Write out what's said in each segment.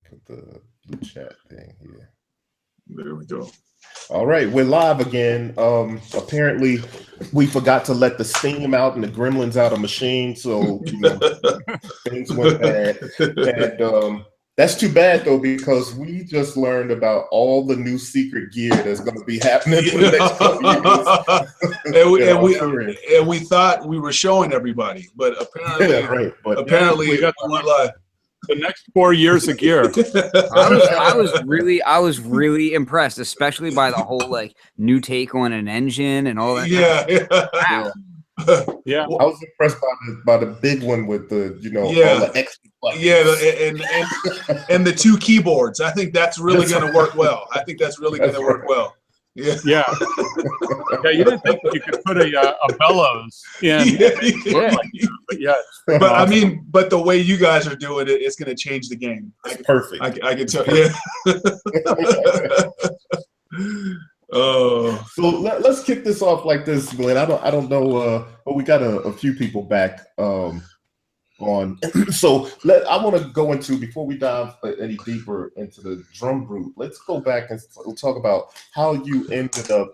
Put the blue chat thing here. There we go. All right, we're live again. Apparently, we forgot to let the steam out and the gremlins out of machine, so things went bad. And that's too bad though, because we just learned about all the new secret gear that's going to be happening for the next couple years. and we thought we were showing everybody, but apparently, apparently we got live. The next 4 years of gear. I was really impressed, especially by the whole like new take on an engine and all that. Yeah. Wow. Yeah. I was impressed by the big one with the all the extra buttons. and the 2 keyboards. I think that's really going to work well. I think that's really going to work well. Yeah. Yeah. Yeah. You didn't think you could put a bellows in. But yeah. But awesome. I mean, but the way you guys are doing it, it's going to change the game. It's perfect. I can tell. Yeah. So let's kick this off like this, Glenn. I don't know, but we got a few people back on. So I want to go into, before we dive any deeper into the DrumBrute, let's go back and talk about how you ended up,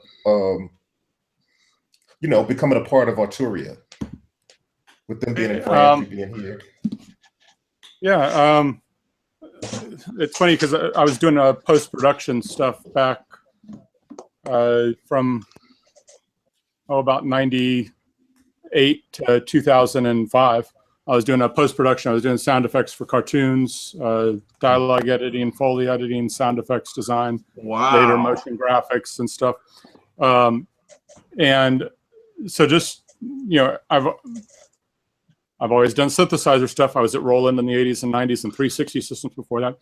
becoming a part of Arturia, with them being in France, you being here. Yeah, it's funny because I was doing post-production stuff back from about 98 to 2005. I was doing a post-production. I was doing sound effects for cartoons, dialogue editing, Foley editing, sound effects design, later motion graphics and stuff. And so just, I've always done synthesizer stuff. I was at Roland in the 80s and 90s and 360 systems before that.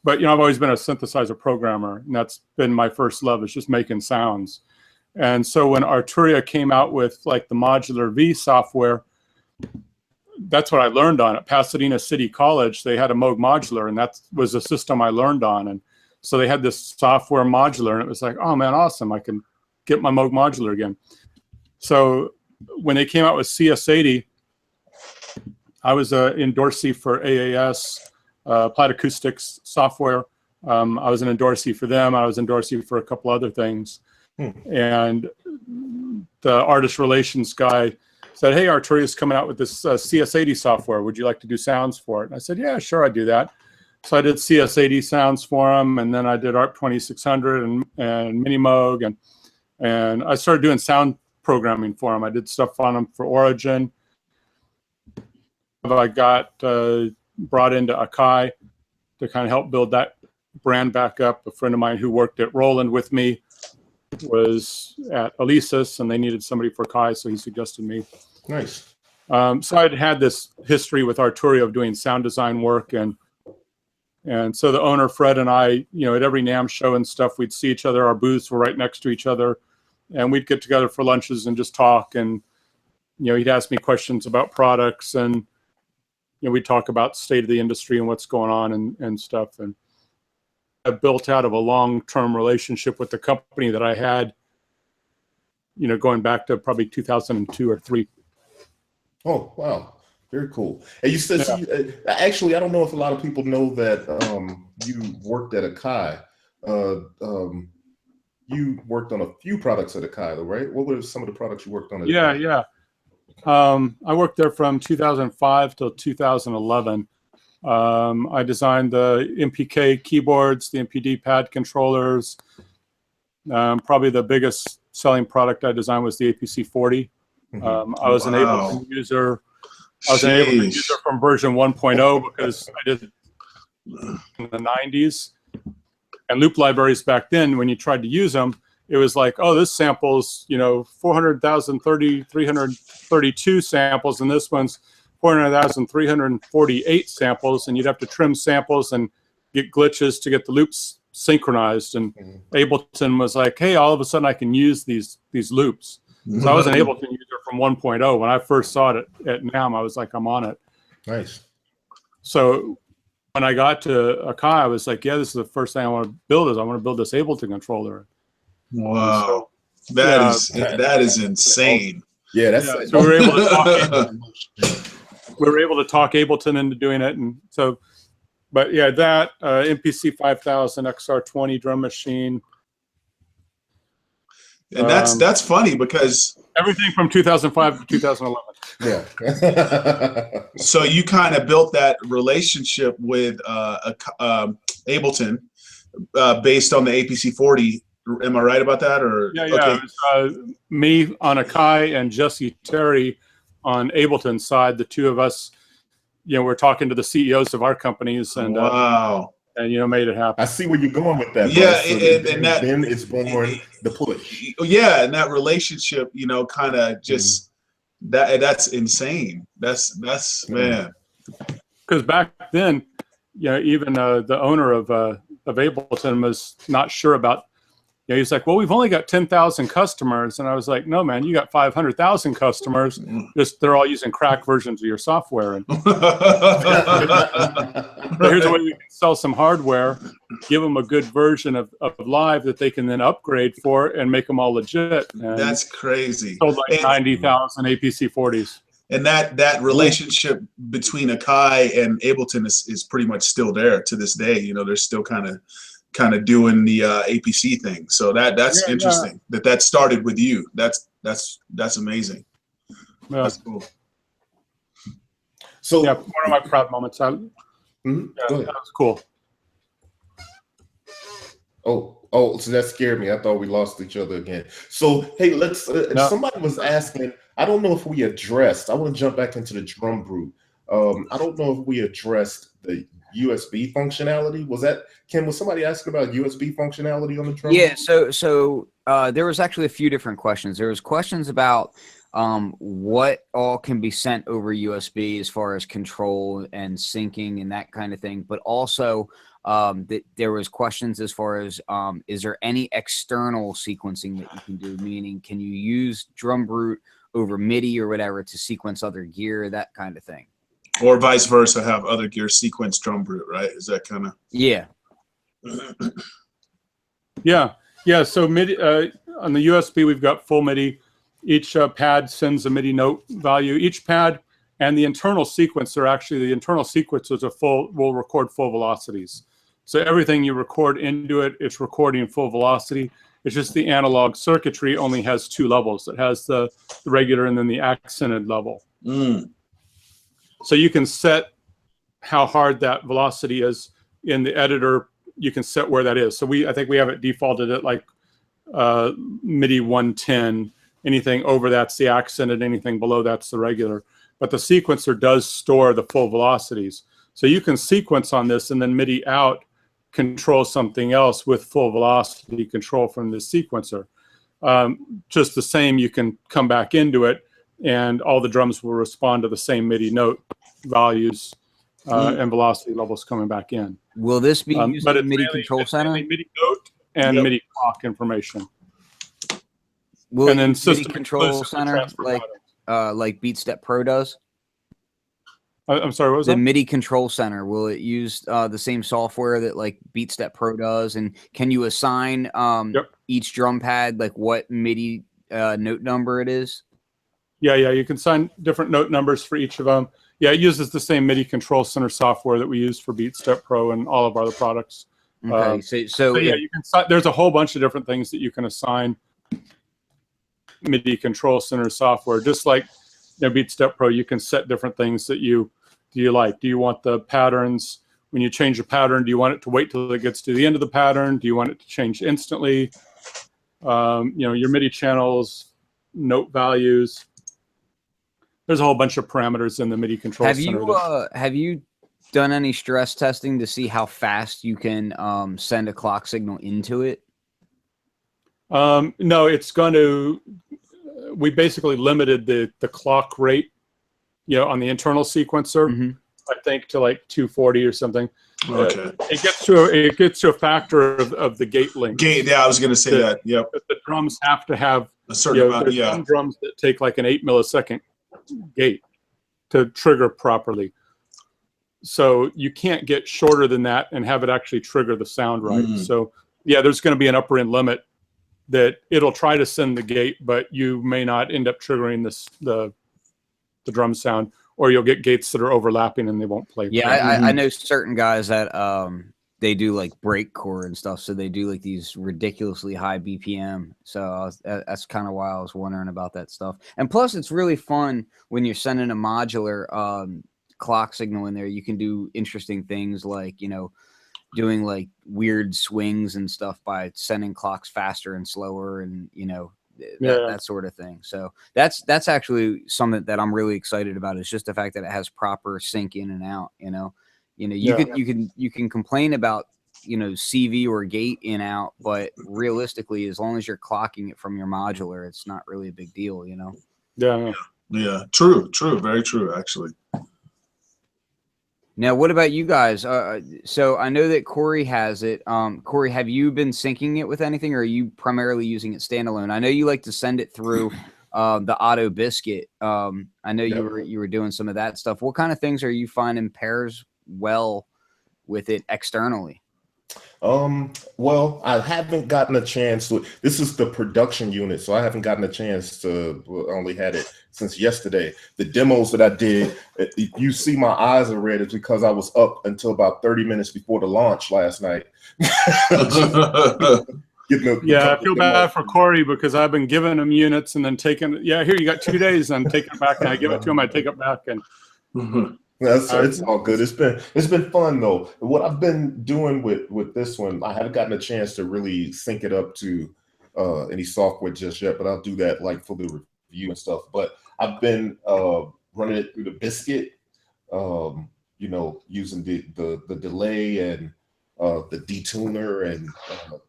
But, I've always been a synthesizer programmer, and that's been my first love, is just making sounds. And so when Arturia came out with like the Modular V software, that's what I learned on at Pasadena City College. They had a Moog Modular, and that was a system I learned on. And so they had this software Modular, and it was like, oh man, awesome. I can get my Moog Modular again. So when they came out with CS80, I was in Darcey for AAS, Applied Acoustics software. I was in Darcey for them. I was in Darcey for a couple other things. And the artist relations guy said, hey, Arturia's coming out with this CS80 software. Would you like to do sounds for it? And I said, yeah, sure, I'd do that. So I did CS80 sounds for them, and then I did ARP 2600 and Mini Moog, and I started doing sound programming for them. I did stuff on them for Origin. I got brought into Akai to kind of help build that brand back up. A friend of mine who worked at Roland with me was at Alesis, and they needed somebody for Akai, so he suggested me. Nice. So I'd had this history with Arturia of doing sound design work, and so the owner, Fred, and I, at every NAMM show and stuff, we'd see each other. Our booths were right next to each other, and we'd get together for lunches and just talk, and he'd ask me questions about products, and we'd talk about the state of the industry and what's going on and stuff. And I built out of a long-term relationship with the company that I had, going back to probably 2002 or 3. Oh, wow. Very cool. And you said, actually, I don't know if a lot of people know that you worked at Akai. You worked on a few products at Akai, though, right? What were some of the products you worked on at Akai? Yeah. I worked there from 2005 till 2011. I designed the MPK keyboards, the MPD pad controllers. Probably the biggest selling product I designed was the APC 40. I was an Ableton user. I was an Ableton user from version 1.0 because I did in the 90s. And loop libraries back then, when you tried to use them, it was like, oh, this sample's 332 samples, and this one's 400,348 samples, and you'd have to trim samples and get glitches to get the loops synchronized. And Ableton was like, hey, all of a sudden I can use these loops. So I was an Ableton user from 1.0. When I first saw it at NAMM, I was like, I'm on it. Nice. So when I got to Akai, I was like, yeah, this is the first thing I want to build. I want to build this Ableton controller. Wow. That is insane. Yeah, that's so we were able to talk Ableton into doing it. And so But yeah, that MPC 5000 XR20 drum machine. And that's funny because everything from 2005 to 2011. Yeah. So you kind of built that relationship with Ableton based on the APC 40. Am I right about that? Or yeah, okay. It was, me on Akai and Jesse Terry on Ableton side. The two of us, we're talking to the CEOs of our companies, and wow. And made it happen. I see where you're going with that. Yeah, so and that, then it's born the push. Yeah, and that relationship, kind of just that's insane. That's man. Because back then, even the owner of Ableton was not sure about. He's like, well, we've only got 10,000 customers, and I was like, no, man, you got 500,000 customers. Just they're all using crack versions of your software. And but here's a way we can sell some hardware, give them a good version of Live that they can then upgrade for and make them all legit. And that's crazy. Sold like 90,000 APC 40s. And that relationship between Akai and Ableton is pretty much still there to this day. They're still kind of doing the APC thing. So that's interesting that started with you. That's amazing. Yeah. That's cool. So one of my proud moments. That was cool. Oh, so that scared me. I thought we lost each other again. So, hey, let's, somebody was asking, I don't know if we addressed, I want to jump back into the DrumBrute. I don't know if we addressed the USB functionality. Was somebody asking about USB functionality on the DrumBrute? Yeah, so there was actually a few different questions. There was questions about what all can be sent over USB as far as control and syncing and that kind of thing, but also there was questions as far as is there any external sequencing that you can do, meaning can you use DrumBrute over MIDI or whatever to sequence other gear, that kind of thing, or vice versa, have other gear sequence DrumBrute, right? Is that kind of yeah so MIDI on the USB we've got full MIDI. Each pad sends a MIDI note value. Each pad and the internal sequencer, actually the internal sequencers will record full velocities. So everything you record into it, it's recording full velocity. It's just the analog circuitry only has two levels. It has the regular and then the accented level. So you can set how hard that velocity is in the editor. You can set where that is. So I think we have it defaulted at like MIDI 110. Anything over that's the accented, anything below that's the regular. But the sequencer does store the full velocities. So you can sequence on this and then MIDI out control something else with full velocity control from the sequencer. Just the same, you can come back into it and all the drums will respond to the same MIDI note values and velocity levels coming back in. Will this be used in the MIDI control center? MIDI note and MIDI clock information. Will and then MIDI control center like BeatStep Pro does? I'm sorry, what was that? The MIDI control center, will it use the same software that like BeatStep Pro does? And can you assign each drum pad like what MIDI note number it is? Yeah, you can assign different note numbers for each of them. Yeah, it uses the same MIDI control center software that we use for BeatStep Pro and all of our other products. Okay, so yeah, you can. There's a whole bunch of different things that you can assign MIDI control center software. Just like BeatStep Pro, you can set different things that you like. Do you want the patterns when you change a pattern? Do you want it to wait till it gets to the end of the pattern? Do you want it to change instantly? Your MIDI channels, note values. There's a whole bunch of parameters in the MIDI control center. Have you done any stress testing to see how fast you can send a clock signal into it? No, it's going to. We basically limited the clock rate, on the internal sequencer. I think to like 240 or something. Okay. It gets to a factor of the gate length. Yeah, I was going to say that. Yep. The drums have to have a certain amount. There's some drums that take like an 8 millisecond gate to trigger properly. So you can't get shorter than that and have it actually trigger the sound right. So yeah, there's going to be an upper end limit that it'll try to send the gate, but you may not end up triggering the drum sound. or you'll get gates that are overlapping and they won't play. Yeah, I know certain guys that they do like breakcore and stuff, so they do like these ridiculously high BPM. So that's kind of why I was wondering about that stuff. And plus, it's really fun when you're sending a modular clock signal in there. You can do interesting things like, you know, doing like weird swings and stuff by sending clocks faster and slower, and you know, that sort of thing. So that's actually something that I'm really excited about. Is just the fact that it has proper sync in and out. You can complain about, you know, CV or gate in out, but realistically, as long as you're clocking it from your modular, it's not really a big deal, you know. Yeah, true, very true, actually. Now, what about you guys? So I know that Corey has it. Corey, have you been syncing it with anything, or are you primarily using it standalone? I know you like to send it through the Auto Biscuit. I know you were doing some of that stuff. What kind of things are you finding pairs well with it externally? Well, I haven't gotten a chance to. This is the production unit, so I haven't gotten a chance to. I only had it since yesterday. The demos that I did, you see my eyes are red, it's because I was up until about 30 minutes before the launch last night. I feel bad for Corey because I've been giving him units and then taking. Yeah, here you got 2 days, and taking it back, and I give it to him. I take it back, and. It's all good. It's been fun though. What I've been doing with this one, I haven't gotten a chance to really sync it up to any software just yet, but I'll do that like for the review and stuff. But I've been running it through the Biscuit, you know, using the delay and the detuner and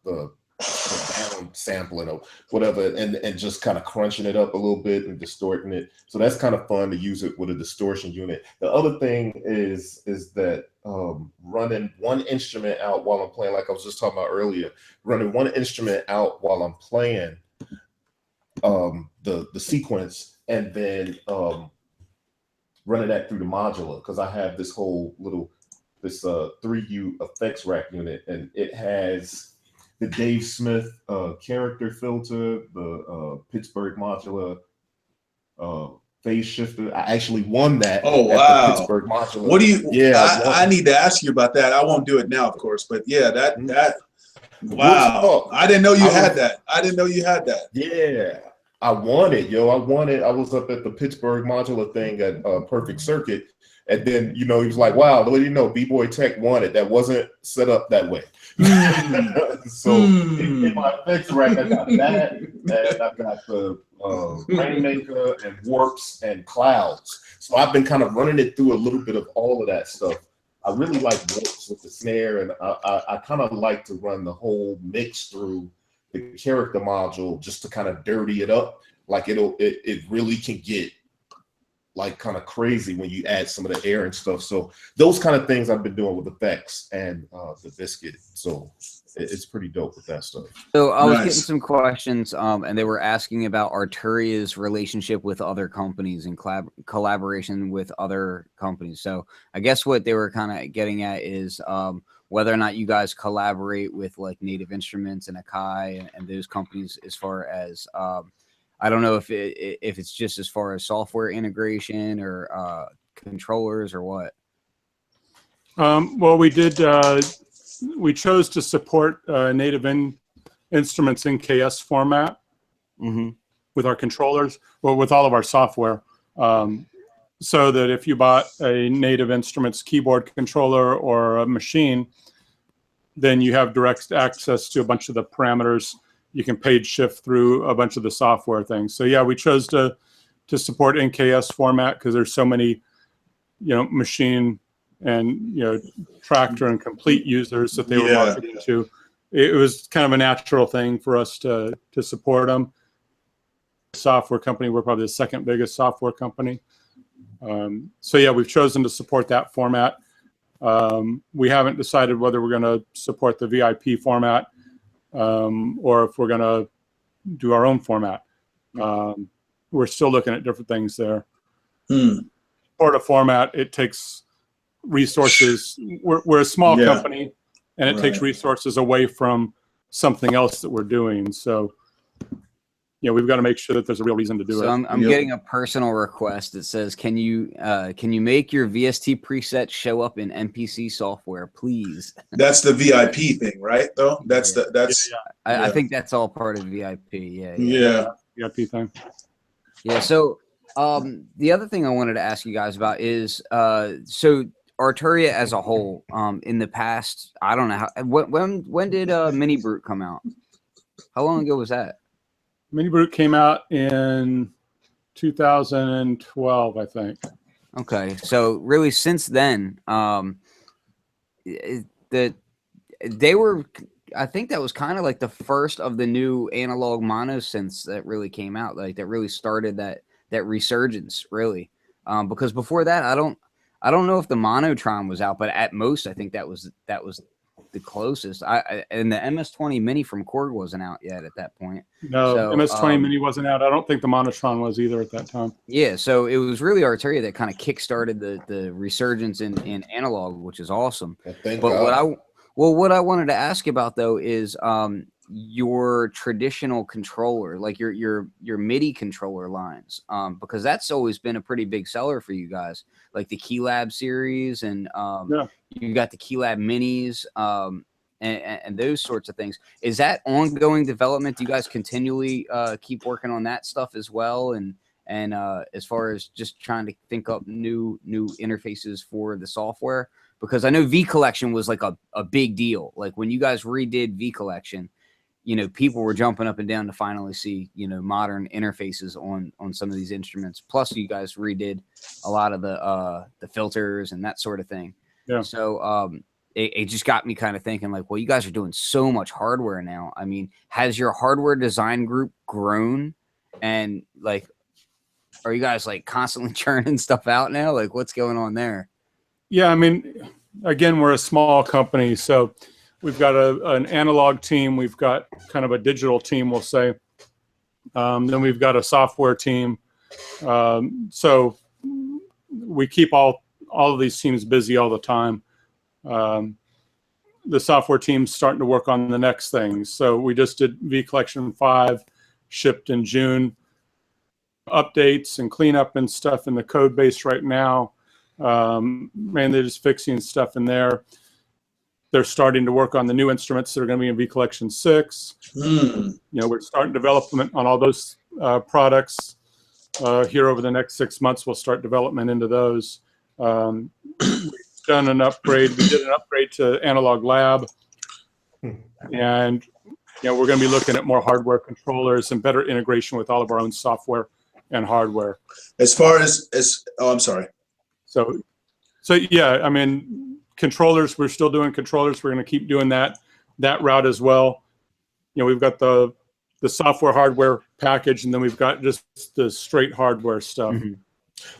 the down sampling or whatever, and just kind of crunching it up a little bit and distorting it. So that's kind of fun to use it with a distortion unit. The other thing is that running one instrument out while I'm playing, like I was just talking about earlier, running one instrument out while I'm playing the sequence, and then running that through the modular, because I have this whole little 3U effects rack unit, and it has the Dave Smith character filter, the Pittsburgh modular phase shifter. I actually won that. Oh wow! At the Pittsburgh modular. What do you? Yeah, I need to ask you about that. I won't do it now, of course, but yeah, that. Wow! I didn't know you had that. I didn't know you had that. Yeah, I won it, yo. I won it. I was up at the Pittsburgh modular thing at Perfect Circuit. And then, you know, he was like, wow, what do you know? B-Boy Tech won it. That wasn't set up that way. So in my effects rack, I got that. And I've got the Rainmaker and Warps and Clouds. So I've been kind of running it through a little bit of all of that stuff. I really like Warps with the snare. And I kind of like to run the whole mix through the character module just to kind of dirty it up. Like it really can get like kind of crazy when you add some of the air and stuff. So those kind of things I've been doing with effects and the Biscuit. So it's pretty dope with that stuff. So I was getting some questions, and they were asking about Arturia's relationship with other companies and collaboration with other companies. So I guess what they were kind of getting at is whether or not you guys collaborate with like Native Instruments and Akai and those companies, as far as I don't know if it's just as far as software integration or controllers or what. Well, we did. We chose to support Native Instruments NKS format with our controllers, well, with all of our software, so that if you bought a Native Instruments keyboard controller or a machine, then you have direct access to a bunch of the parameters. You can page shift through a bunch of the software things. So yeah, we chose to support NKS format because there's so many, you know, machine and, you know, tractor and complete users that they were marketing to. It was kind of a natural thing for us to support them. Software company, we're probably the second biggest software company. So yeah, we've chosen to support that format. We haven't decided whether we're going to support the VIP format or if we're going to do our own format. We're still looking at different things there. For the format, it takes resources. We're a small company, and it takes resources away from something else that we're doing. So you know, we've got to make sure that there's a real reason to do it. So I'm getting a personal request that says, can you make your VST presets show up in MPC software, please? That's the VIP thing, right? Though that's I think that's all part of VIP. Yeah. VIP thing. Yeah. So the other thing I wanted to ask you guys about is so Arturia as a whole, in the past, I don't know when did DrumBrute come out? How long ago was that? DrumBrute came out in 2012, I think. Okay, so really since then, they were, I think that was kind of like the first of the new analog mono synths that really came out, like that really started that resurgence, really. Because before that, I don't know if the Monotron was out, but at most I think that was the closest. And the MS-20 Mini from Korg wasn't out yet at that point. No, so, MS-20 Mini wasn't out. I don't think the Monotron was either at that time. Yeah, so it was really Arturia that kind of kick-started the resurgence in analog, which is awesome. But what I wanted to ask about though is your traditional controller, like your MIDI controller lines, because that's always been a pretty big seller for you guys, like the Keylab series, and you got the Keylab Minis, and those sorts of things. Is that ongoing development? Do you guys continually keep working on that stuff as well? And as far as just trying to think up new interfaces for the software, because I know V Collection was like a big deal. Like when you guys redid V Collection, you know, people were jumping up and down to finally see, you know, modern interfaces on some of these instruments. Plus, you guys redid a lot of the filters and that sort of thing. Yeah. So it just got me kind of thinking, like, well, you guys are doing so much hardware now. I mean, has your hardware design group grown? And like, are you guys like constantly churning stuff out now? Like, what's going on there? Yeah, I mean, again, we're a small company, so we've got an analog team. We've got kind of a digital team, we'll say. Then we've got a software team. So we keep all of these teams busy all the time. The software team's starting to work on the next things. So we just did V Collection 5, shipped in June. Updates and cleanup and stuff in the code base right now. Man, they're just fixing stuff in there. They're starting to work on the new instruments that are going to be in V Collection 6. You know, we're starting development on all those products here over the next 6 months. We'll start development into those. We've done an upgrade. We did an upgrade to Analog Lab, and you know, we're going to be looking at more hardware controllers and better integration with all of our own software and hardware. As far as oh, I'm sorry. So yeah, I mean, controllers, we're still doing controllers. We're going to keep doing that route as well. You know, we've got the software hardware package, and then we've got just the straight hardware stuff.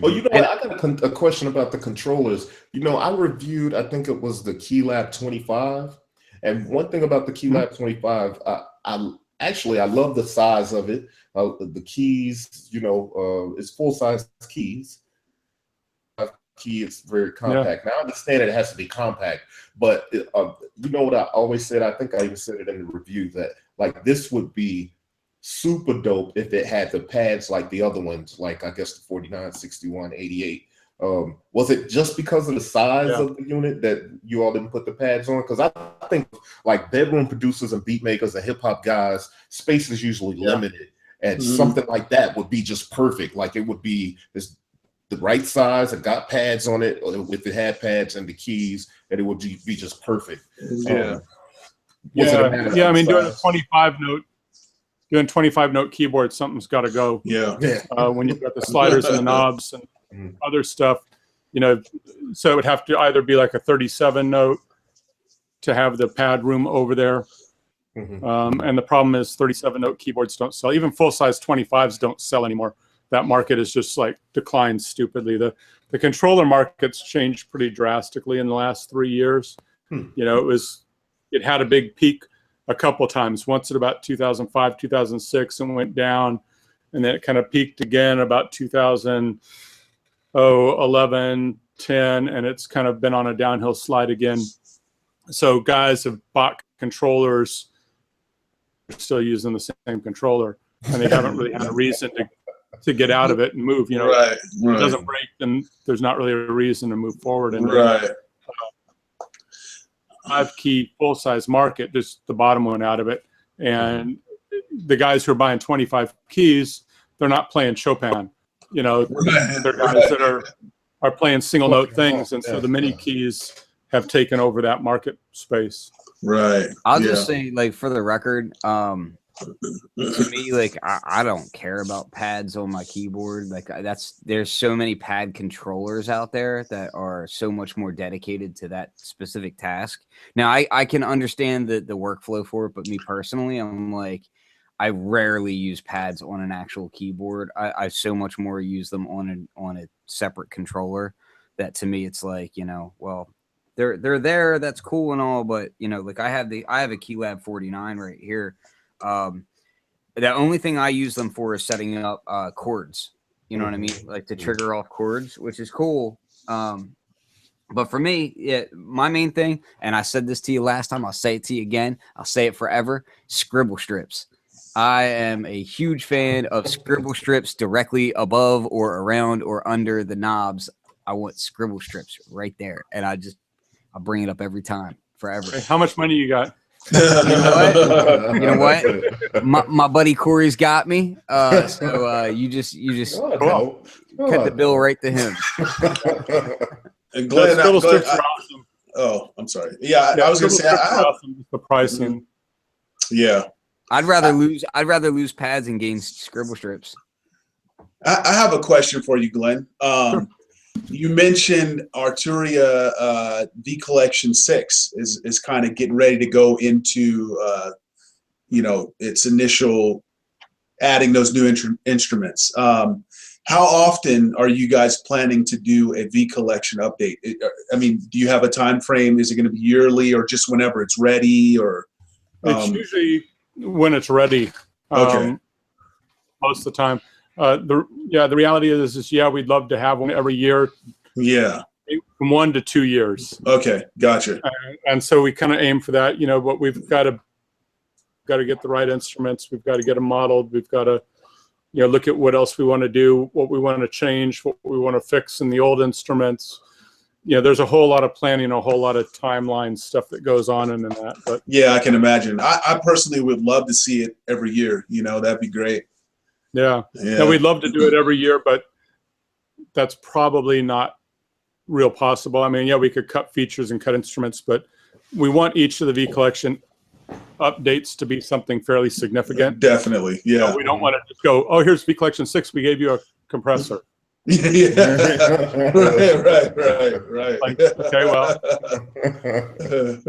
Well, you know what? I got a question about the controllers. You know, I reviewed, I think it was the Keylab 25. And one thing about the Keylab 25, I love the size of it. The keys, you know, it's full-size keys. Key, it's very compact. Now I understand it has to be compact, but you know what I always said? I think I even said it in the review that like this would be super dope if it had the pads like the other ones, like I guess the 49, 61, 88. Was it just because of the size of the unit that you all didn't put the pads on? Because I think like bedroom producers and beat makers and hip hop guys, space is usually limited, and something like that would be just perfect. Like it would be the right size, it got pads on it, if it had pads and the keys, and it would be just perfect. I mean, doing a 25 note keyboard, something's got to go. When you've got the sliders and the knobs and other stuff, you know, so it would have to either be like a 37 note to have the pad room over there. And the problem is 37 note keyboards don't sell. Even full size 25s don't sell anymore. That market is just like declined stupidly. The controller market's changed pretty drastically in the last 3 years. You know, it had a big peak a couple times. Once at about 2005, 2006, and went down, and then it kind of peaked again about 2011, 10, and it's kind of been on a downhill slide again. So guys have bought controllers, still using the same controller. and they haven't really had a reason to get out of it and move. You know, Right. if it doesn't break, then there's not really a reason to move forward. And Right. 5-key full-size market, just the bottom one out of it. And the guys who are buying 25 keys, they're not playing Chopin. You know, they're guys that are playing single note things, and so the mini keys have taken over that market space. Right. I'll just say, like, for the record, to me, like, I don't care about pads on my keyboard. Like, there's so many pad controllers out there that are so much more dedicated to that specific task. Now, I can understand the workflow for it, but me personally, I'm like, I rarely use pads on an actual keyboard. I so much more use them on a separate controller. That to me, it's like, you know, well, they're there. That's cool and all, but you know, like I have a Keylab 49 right here. The only thing I use them for is setting up chords. You know what I mean? Like to trigger off chords, which is cool. But for me, my main thing, and I said this to you last time, I'll say it to you again, I'll say it forever, scribble strips. I am a huge fan of scribble strips directly above or around or under the knobs. I want scribble strips right there. And I'll bring it up every time, forever. Hey, how much money you got? You know what? My buddy Corey's got me. So you just cut the bill right to him. And Glenn, scribble strips are awesome. Oh, I'm sorry. Yeah, I was going to say awesome. The pricing. Yeah. I'd rather lose pads and gain scribble strips. I have a question for you, Glenn. You mentioned Arturia V Collection 6 is kind of getting ready to go into you know, its initial adding those new instruments. How often are you guys planning to do a V Collection update? I mean, do you have a time frame? Is it going to be yearly or just whenever it's ready? Or it's usually when it's ready. Okay. Most of the time. The reality is we'd love to have one every year. Yeah. From 1 to 2 years. Okay, gotcha. And so we kind of aim for that, you know, but we've got to get the right instruments. We've got to get them modeled. We've got to, you know, look at what else we want to do, what we want to change, what we want to fix in the old instruments. You know, there's a whole lot of planning, a whole lot of timeline stuff that goes on in that. But yeah, I can imagine. I personally would love to see it every year. You know, that'd be great. Yeah. We'd love to do it every year, but that's probably not real possible. I mean, yeah, we could cut features and cut instruments, but we want each of the V Collection updates to be something fairly significant. Definitely, yeah. So we don't want to just go, oh, here's V Collection 6. We gave you a compressor. Yeah. Right. Like, okay, well.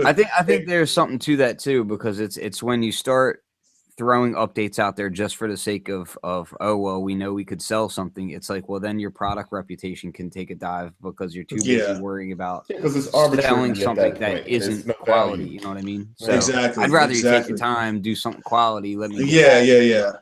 I think there's something to that too, because it's when you start throwing updates out there just for the sake of oh well, we know we could sell something. It's like, well, then your product reputation can take a dive because you're too busy worrying about it's selling something that isn't no quality. You know what I mean? So exactly. I'd rather you take your time, do something quality. Let me. Yeah.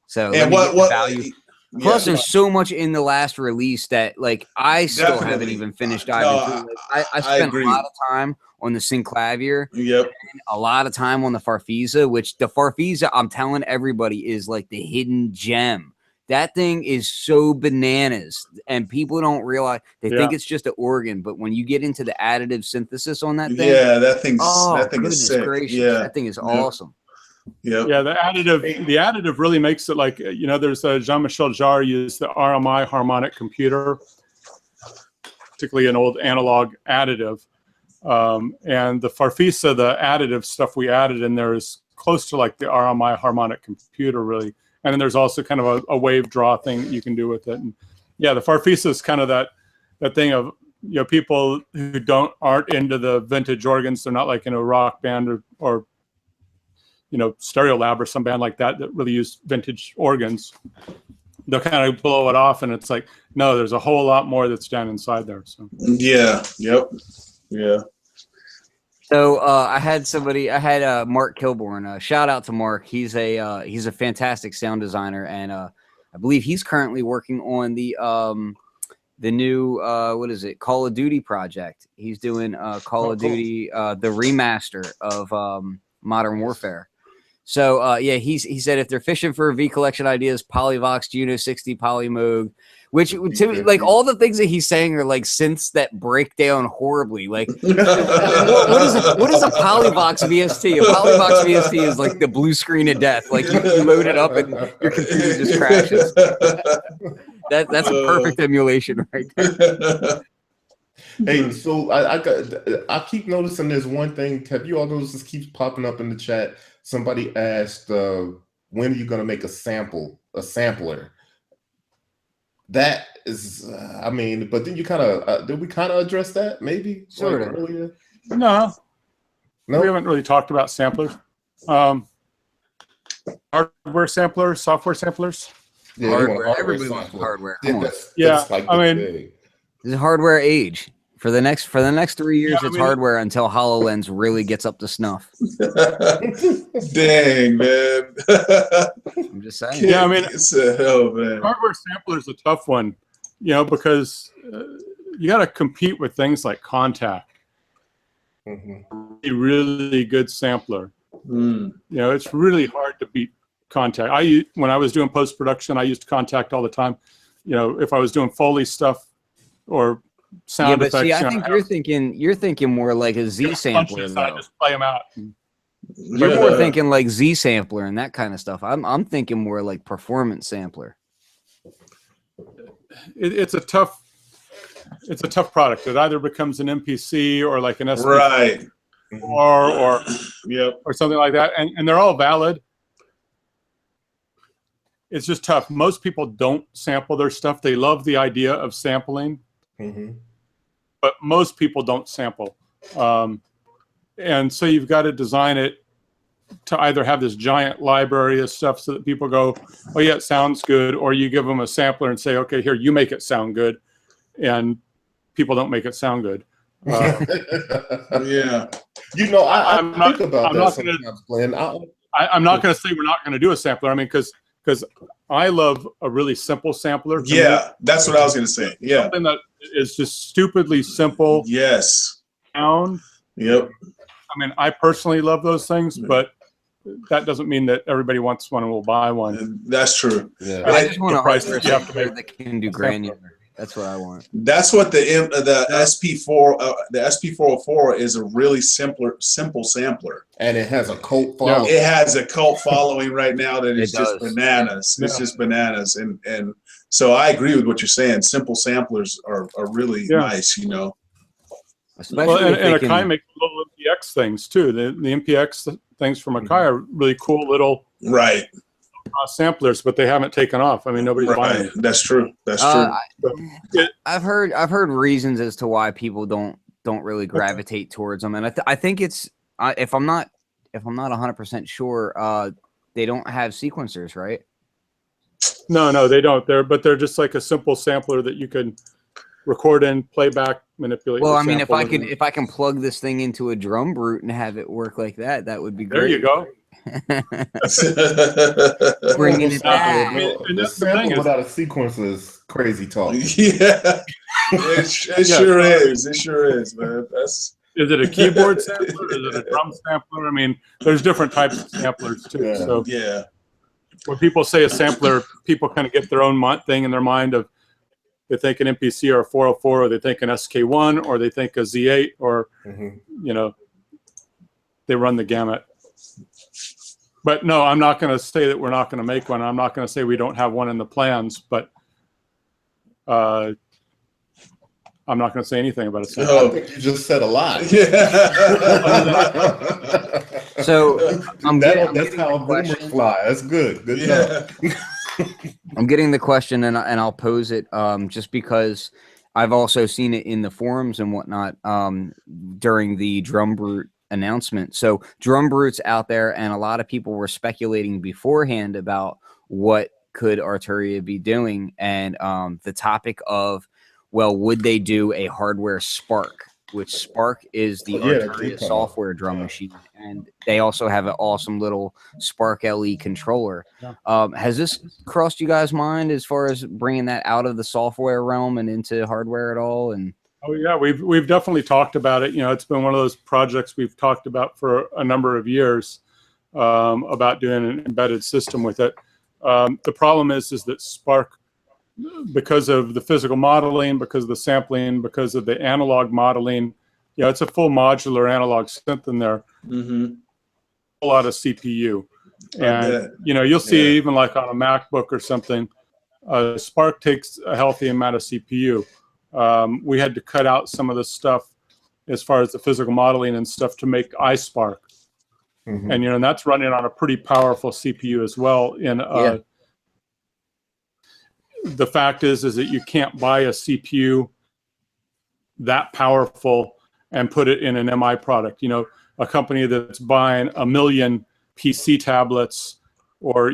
So and what value? Plus, there's so much in the last release that, like, I still haven't even finished diving through. I spent a lot of time on the Synclavier. Yep. And a lot of time on the Farfisa, which the Farfisa, I'm telling everybody, is like the hidden gem. That thing is so bananas, and people don't realize. They think it's just an organ, but when you get into the additive synthesis on that thing, that thing is sick. Gracious. Yeah, that thing is awesome. Yeah, the additive really makes it like, you know, there's Jean-Michel Jarre used the RMI harmonic computer, particularly an old analog additive, and the Farfisa, the additive stuff we added in there is close to like the RMI harmonic computer, really. And then there's also kind of a wave draw thing you can do with it. And yeah, the Farfisa is kind of that thing of, you know, people who aren't into the vintage organs. They're not like in a rock band or you know, Stereolab or some band like that really use vintage organs. They'll kind of blow it off, and it's like, no, there's a whole lot more that's down inside there. So yeah, yep, yeah. So I had Mark Kilborn. Shout out to Mark. He's a fantastic sound designer, and I believe he's currently working on the new what is it, Call of Duty project. He's doing Call of Duty, the remaster of Modern Warfare. So yeah, he said if they're fishing for V collection ideas, Polyvox, Juno 60, Polymoog, which to me, like all the things that he's saying are like synths that break down horribly. Like what is a Polyvox VST? A Polyvox VST is like the blue screen of death. Like you load it up and your computer just crashes. That's a perfect emulation right there. Hey, so I keep noticing there's one thing. Have you all noticed this keeps popping up in the chat? Somebody asked, when are you going to make a sampler? That is, I mean, but then you kind of, did we kind of address that maybe? Sort of. Earlier? No, we haven't really talked about samplers. Hardware samplers, software samplers. Yeah, Hardware. Everybody wants hardware. Come on. That's like I mean, thing. This is hardware age. For the next 3 years, it's hardware until HoloLens really gets up to snuff. Dang, man. I'm just saying. Yeah, I mean, it's a hell, man. Hardware sampler is a tough one, you know, because you got to compete with things like Contact. A really good sampler. You know, it's really hard to beat Contact. When I was doing post-production, I used Contact all the time. You know, if I was doing Foley stuff or sound effects. See, I think you're thinking more like a Z sampler. I just play them out. You're more thinking like Z sampler and that kind of stuff. I'm thinking more like performance sampler. It's a tough product. It either becomes an MPC or like an SP, right, or something like that, and they're all valid. It's just tough. Most people don't sample their stuff. They love the idea of sampling. But most people don't sample. And so you've got to design it to either have this giant library of stuff so that people go, oh yeah, it sounds good, or you give them a sampler and say, okay, here, you make it sound good. And people don't make it sound good. Yeah. You know, I think about that sometimes, Glenn. I'm not going to say we're not going to do a sampler. I mean, because I love a really simple sampler. Yeah, that's what I was going to say. Yeah. Something that is just stupidly simple. Yes. Sound. Yep. I mean, I personally love those things, but that doesn't mean that everybody wants one and will buy one. That's true. Yeah. I just want a hardware sampler that can do granular. That's what I want. That's what the SP404 is, a really simple sampler, and it has a cult following. It has a cult following right now that is just bananas. Yeah. It's just bananas, and so I agree with what you're saying. Simple samplers are really nice, you know. Especially and Akai makes little MPX things too. The MPX things from Akai are really cool little samplers, but they haven't taken off. I mean, nobody's buying them. That's true. That's true. I've heard reasons as to why people don't really gravitate towards them, and I think it's if I'm not 100% sure, they don't have sequencers, right? No, they don't. They're just like a simple sampler that you can record in, playback, manipulate. Well, I mean, if I can plug this thing into a DrumBrute and have it work like that, that would be great. There you go. Bringing it back. The sample without a sequencer is crazy talk. Yeah, it sure is. It sure is, man. Is it a keyboard sampler? Is it a drum sampler? I mean, there's different types of samplers too. Yeah. So yeah, when people say a sampler, people kind of get their own thing in their mind of they think an MPC or a 404, or they think an SK1, or they think a Z8, or you know, they run the gamut. But no, I'm not going to say that we're not going to make one. I'm not going to say we don't have one in the plans, but I'm not going to say anything about it. I think you just said a lot. So that's how rumors fly. That's good. Good job. I'm getting the question, and I'll pose it just because I've also seen it in the forums and whatnot during the DrumBrute announcement. So DrumBrute's out there, and a lot of people were speculating beforehand about what could Arturia be doing, and the topic of, well, would they do a hardware Spark, which Spark is the Arturia software drum machine, and they also have an awesome little Spark LE controller. Has this crossed you guys' mind as far as bringing that out of the software realm and into hardware at all? And oh yeah, we've definitely talked about it. You know, it's been one of those projects we've talked about for a number of years. about doing an embedded system with it. The problem is that Spark, because of the physical modeling, because of the sampling, because of the analog modeling, it's a full modular analog synth in there. Mm-hmm. A lot of CPU. And, you'll see even like on a MacBook or something, Spark takes a healthy amount of CPU. We had to cut out some of the stuff as far as the physical modeling and stuff to make iSpark. Mm-hmm. And, and that's running on a pretty powerful CPU as well. And the fact is that you can't buy a CPU that powerful and put it in an MI product. A company that's buying 1 million PC tablets or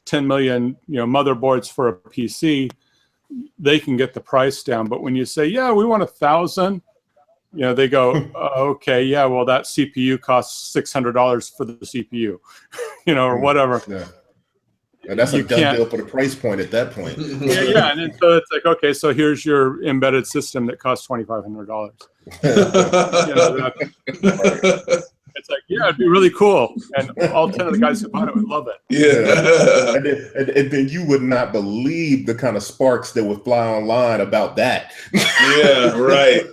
10 million motherboards for a PC, they can get the price down. But when you say, we want 1,000, they go, okay, well, that CPU costs $600 for the CPU, or whatever. Yeah. And that's a done deal for the price point at that point. And then, so it's like, okay, so here's your embedded system that costs $2,500. It's like, it'd be really cool, and all 10 of the guys who bought it would love it. And then you would not believe the kind of sparks that would fly online about that. Right.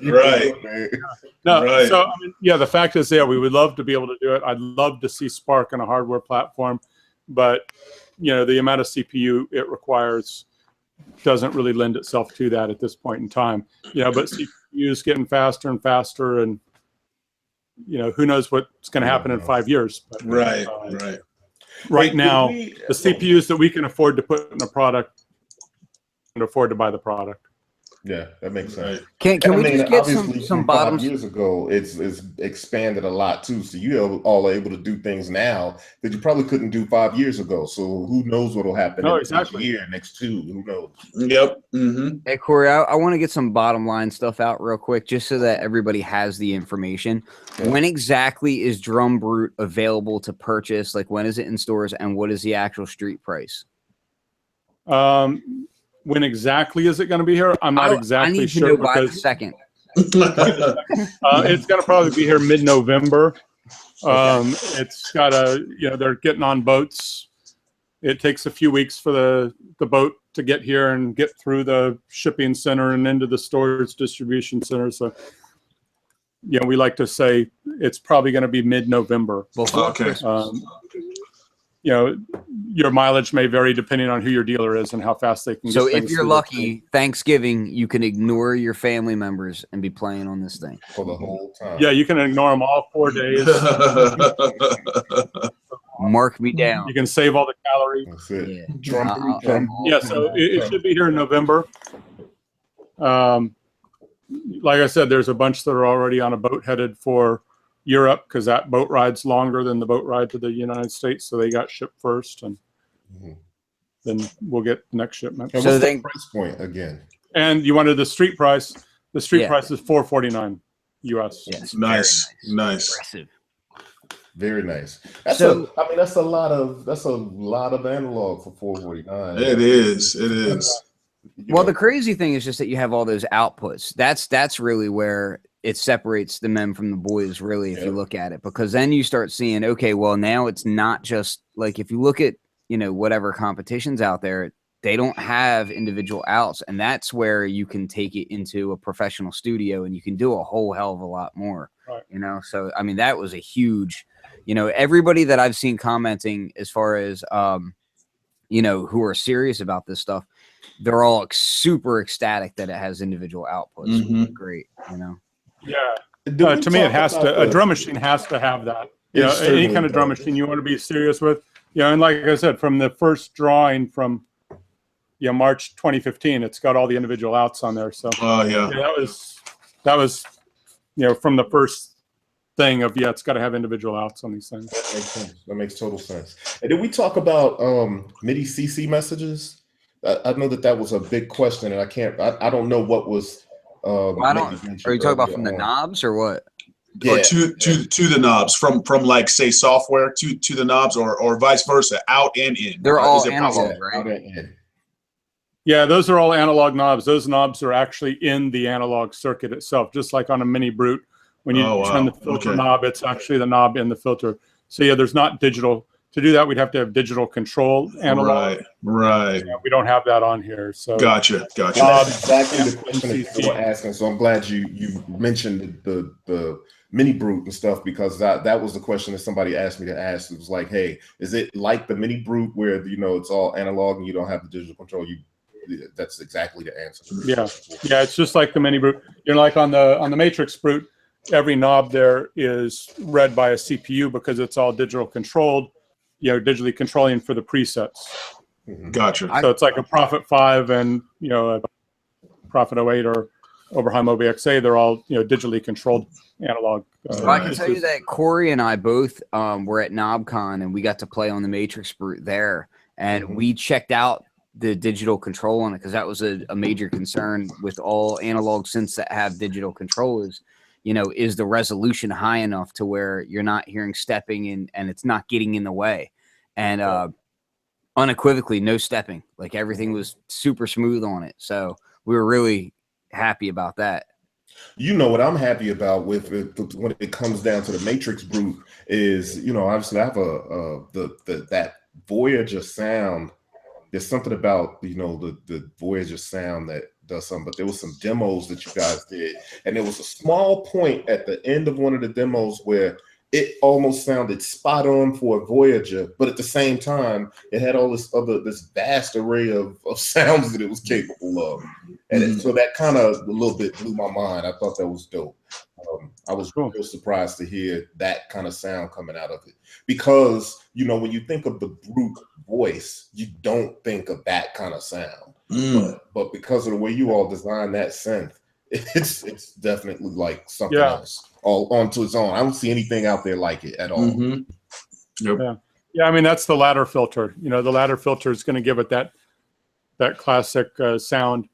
So the fact is, we would love to be able to do it. I'd love to see Spark on a hardware platform, but the amount of CPU it requires doesn't really lend itself to that at this point in time. But CPU is getting faster and faster, and who knows what's going to happen in 5 years. But, right now, the CPUs that we can afford to put in a product can afford to buy the product. Yeah, that makes sense. Can we just get some bottoms? 5 years ago, it's expanded a lot too. So you all are able to do things now that you probably couldn't do 5 years ago. So who knows what will happen next year, next 2? Who knows? Yep. Mm-hmm. Hey, Corey, I want to get some bottom line stuff out real quick, just so that everybody has the information. Yeah. When exactly is DrumBrute available to purchase? Like, when is it in stores, and what is the actual street price? When exactly is it going to be here? I'm not exactly sure. I need to know by the second. It's going to probably be here mid-November. It's got they're getting on boats. It takes a few weeks for the boat to get here and get through the shipping center and into the storage distribution center. So, we like to say it's probably going to be mid-November. Okay. Your mileage may vary depending on who your dealer is and how fast they can. So if you're lucky, Thanksgiving, you can ignore your family members and be playing on this thing for the whole time. Yeah, you can ignore them all 4 days. Mark me down. You can save all the calories. That's it. Yeah, so it should be here in November. Like I said, there's a bunch that are already on a boat headed for Europe, because that boat ride's longer than the boat ride to the United States, so they got shipped first, and then we'll get the next shipment. And what's the price point again? And you wanted the street price. The street price is $449 US. Yes, nice. Impressive. Very nice. That's a lot of analog for $449. It is. Well, the crazy thing is just that you have all those outputs. That's really where it separates the men from the boys, really, if you look at it, because then you start seeing, okay, well, now it's not just like, if you look at, whatever competitions out there, they don't have individual outs, and that's where you can take it into a professional studio and you can do a whole hell of a lot more, right. So, that was a huge, everybody that I've seen commenting as far as, who are serious about this stuff, they're all super ecstatic that it has individual outputs. Mm-hmm. Great, Yeah. To me, it has to. A drum machine has to have that. Any kind of drum machine you want to be serious with. And like I said, from the first drawing from March 2015, it's got all the individual outs on there. So that was from the first thing of it's got to have individual outs on these things. That makes sense. That makes total sense. And did we talk about MIDI CC messages? I know that was a big question, and I don't know what was. Are you talking about from the knobs or what? Yeah. Or to the knobs, from like, say, software to the knobs, or vice versa, out and in. They're all analog, right? Out and in. Yeah, those are all analog knobs. Those knobs are actually in the analog circuit itself, just like on a mini Brute. When you turn the filter knob, it's actually the knob in the filter. So yeah, there's not digital. To do that, we'd have to have digital control analog. Right. Yeah, we don't have that on here. So Gotcha. That's exactly the question that MCC. they were asking. So I'm glad you mentioned the mini brute and stuff, because that was the question that somebody asked me to ask. It was like, hey, is it like the mini brute where it's all analog and you don't have the digital control? That's exactly the answer. Yeah, it's just like the mini brute. Like on the Matrix brute, every knob there is read by a CPU because it's all digital controlled. Digitally controlling for the presets. Gotcha. So it's like a Prophet 5 and a Prophet 08 or Oberheim OBXA. They're all digitally controlled analog. I can tell you that Corey and I both were at KnobCon, and we got to play on the Matrix brute there, and we checked out the digital control on it because that was a major concern with all analog synths that have digital controllers. Is the resolution high enough to where you're not hearing stepping and it's not getting in the way? And unequivocally, no stepping. Like everything was super smooth on it. So we were really happy about that. What I'm happy about with it, when it comes down to the Matrix brute is, obviously I have that Voyager sound. There's something about, the Voyager sound that does something, but there was some demos that you guys did. And there was a small point at the end of one of the demos where it almost sounded spot on for a Voyager, but at the same time, it had all this vast array of sounds that it was capable of. And so that kind of a little bit blew my mind. I thought that was dope. I was real surprised to hear that kind of sound coming out of it, because, when you think of the brute voice, you don't think of that kind of sound. But because of the way you all designed that synth, it's definitely like something else all onto its own. I don't see anything out there like it at all. Yep. Yeah. I mean, that's the ladder filter. The ladder filter is going to give it that classic sound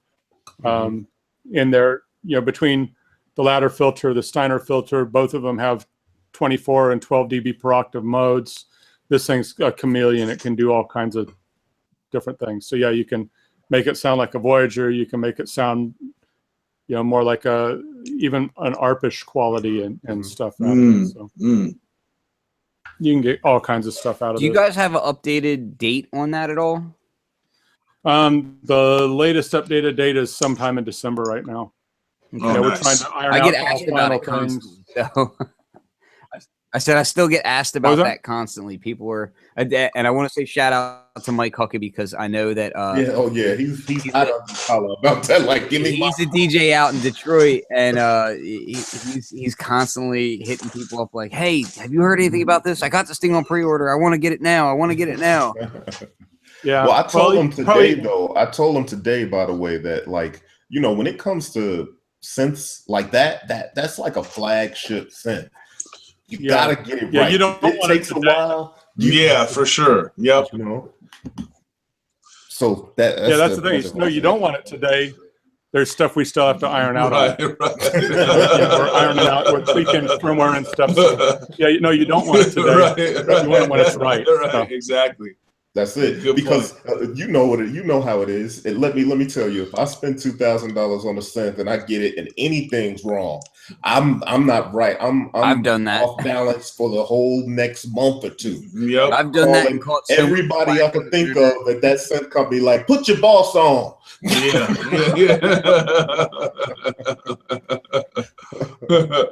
in there. Between the ladder filter, the Steiner filter, both of them have 24 and 12 dB per octave modes. This thing's a chameleon. It can do all kinds of different things. So yeah, you can make it sound like a Voyager. You can make it sound more like even an ARPish quality and stuff. So you can get all kinds of stuff out of it. Do you guys have an updated date on that at all? The latest updated date is sometime in December right now. Oh, We're nice. trying to iron I out get all asked about final it things. constantly. So I said I still get asked about that? that constantly. People were, and I want to say shout out to Mike Huckabee because I know that. He's out of the collar about that. Like, give me. He's a DJ out in Detroit, and he's constantly hitting people up like, "Hey, have you heard anything about this? I got this thing on pre-order. I want to get it now. I want to get it now." Yeah. Well, I told him today, though. I told him today, by the way, that when it comes to synths like that's like a flagship synth. You gotta get it right. You don't it takes a while. For sure. Yep. So that's the thing. No, you don't want it today. There's stuff we still have to iron out. Right. We're ironing out. We're tweaking firmware and stuff. So, you don't want it today. Right. You want it when it's right. Right. So. Exactly. That's it. Good because you know how it is. And let me tell you, if I spend $2,000 on a synth and I get it and anything's wrong, I'm not right. I've done that. Off balance for the whole next month or two. Yep. I've done that. And caught everybody I can think of at that synth company, like, put your boss on.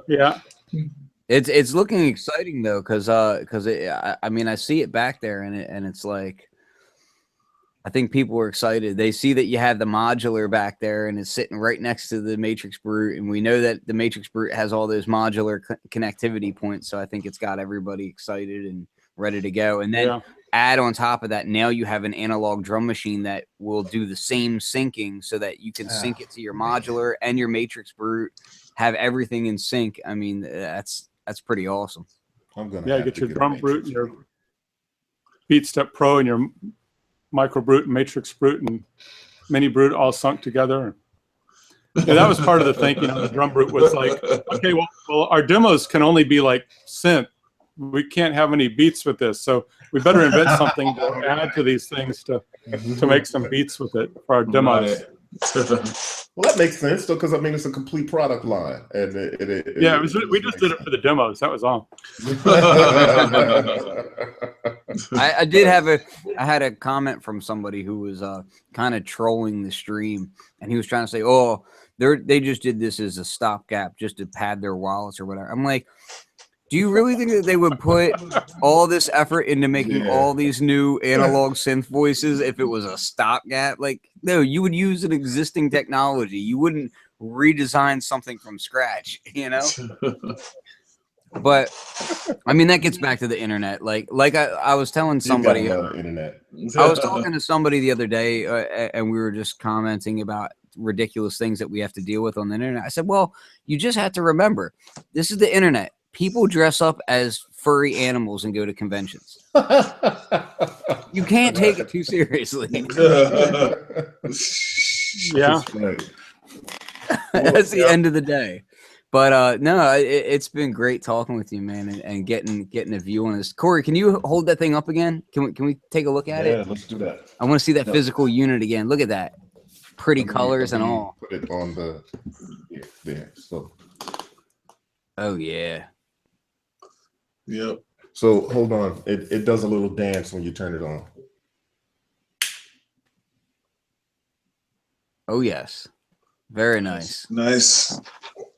Yeah. It's looking exciting though, because I mean I see it back there and it's like I think people are excited. They see that you have the modular back there and it's sitting right next to the Matrix Brute, and we know that the Matrix Brute has all those modular connectivity points. So I think it's got everybody excited and ready to go. And then add on top of that, now you have an analog drum machine that will do the same syncing, so that you can sync it to your modular and your Matrix Brute, have everything in sync. I mean, that's pretty awesome. I'm gonna get your DrumBrute and your BeatStep Pro and your Micro Brute and Matrix Brute and Mini Brute all sunk together. Yeah, that was part of the thinking on the DrumBrute, was like, okay, well, our demos can only be like synth. We can't have any beats with this, so we better invent something to add to these things to make some beats with it for our demos. Right. Well, that makes sense, though, because I mean it's a complete product line, and we just did it for the demos. That was all. I had a comment from somebody who was kind of trolling the stream, and he was trying to say, "Oh, they just did this as a stopgap just to pad their wallets or whatever." I'm like, do you really think that they would put all this effort into making all these new analog synth voices if it was a stopgap? Like, no, you would use an existing technology. You wouldn't redesign something from scratch, you know? But I mean, that gets back to the internet. Like I was telling somebody, internet. I was talking to somebody the other day, and we were just commenting about ridiculous things that we have to deal with on the internet. I said, well, you just have to remember, this is the internet. People dress up as furry animals and go to conventions. You can't take it too seriously. Yeah. That's the end of the day. But no, it's been great talking with you, man, and getting a view on this. Corey, can you hold that thing up again? Can we take a look at it? Yeah, let's do that. I want to see that physical unit again. Look at that. Pretty colors and all. Put it on the there. So. Oh yeah. Yep. So hold on. It does a little dance when you turn it on. Oh yes. Very nice. Nice.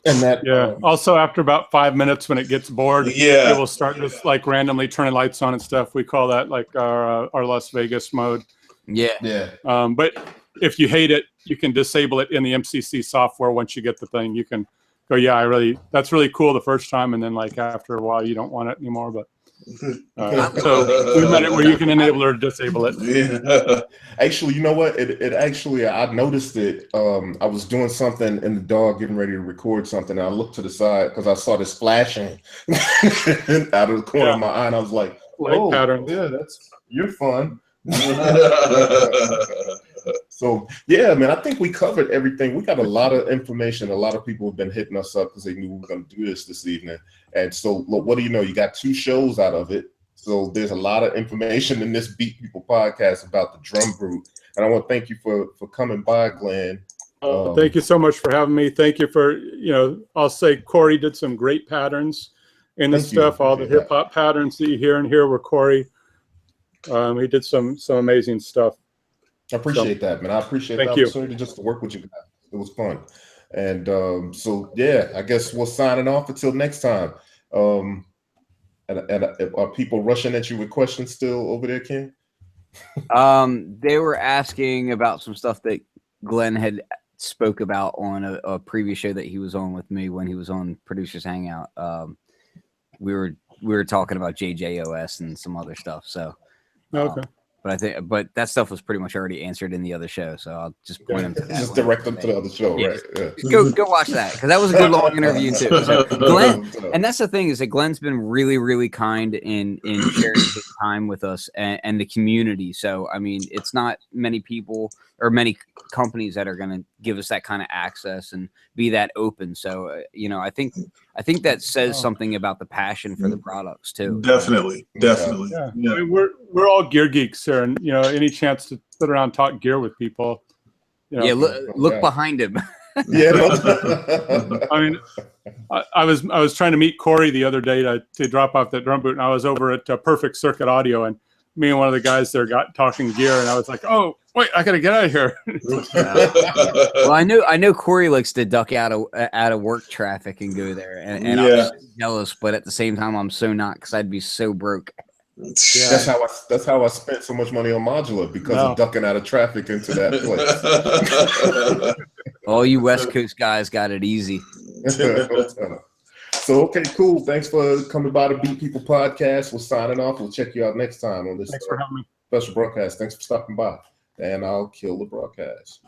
And that Also, after about 5 minutes, when it gets bored, it will start just like randomly turning lights on and stuff. We call that like our Las Vegas mode. Yeah. But if you hate it, you can disable it in the MCC software. Once you get the thing, you can go, that's really cool the first time, and then like after a while, you don't want it anymore. But so we made it where you can enable or disable it. Yeah. Actually, you know what? It actually, I noticed it. I was doing something in the dog, getting ready to record something, and I looked to the side because I saw this flashing out of the corner of my eye, and I was like, light pattern. Yeah, you're fun. So yeah, man, I think we covered everything. We got a lot of information. A lot of people have been hitting us up because they knew we were going to do this evening. And so, look, what do you know? You got 2 shows out of it. So there's a lot of information in this Beat People podcast about the DrumBrute. And I want to thank you for coming by, Glenn. Thank you so much for having me. Thank you for, I'll say Corey did some great patterns in the stuff. All the hip hop patterns that you hear in here were Corey. He did some amazing stuff. I appreciate that, man. I appreciate the opportunity just to work with you guys. It was fun. And so, yeah, I guess we're signing off until next time. And are people rushing at you with questions still over there, Ken? They were asking about some stuff that Glenn had spoke about on a previous show that he was on with me when he was on Producers Hangout. We were talking about JJOS and some other stuff. So, okay. But that stuff was pretty much already answered in the other show, so I'll just point them to that. Just direct them to the other show, right? Yeah. Go watch that, because that was a good long interview too. So Glenn, and that's the thing, is that Glenn's been really, really kind in sharing his time with us and the community. So I mean, it's not many people or many companies that are going to give us that kind of access and be that open. So I think that says something about the passion for the products too. Definitely. Yeah. I mean, we're all gear geeks here, and any chance to sit around and talk gear with people. Look behind him. I mean, I was trying to meet Corey the other day to drop off that DrumBrute, and I was over at Perfect Circuit Audio, and me and one of the guys there got talking gear, and I was like, oh wait, I gotta get out of here. Well, I know Corey likes to duck out of work traffic and go there, and I'm so jealous, but at the same time I'm so not, because I'd be so broke. Yeah. That's how I spent so much money on modular, because of ducking out of traffic into that place. All you West Coast guys got it easy. So, okay, cool. Thanks for coming by the Beat People podcast. We're signing off. We'll check you out next time on this Thanks for having me. special broadcast. Thanks for stopping by. And I'll kill the broadcast.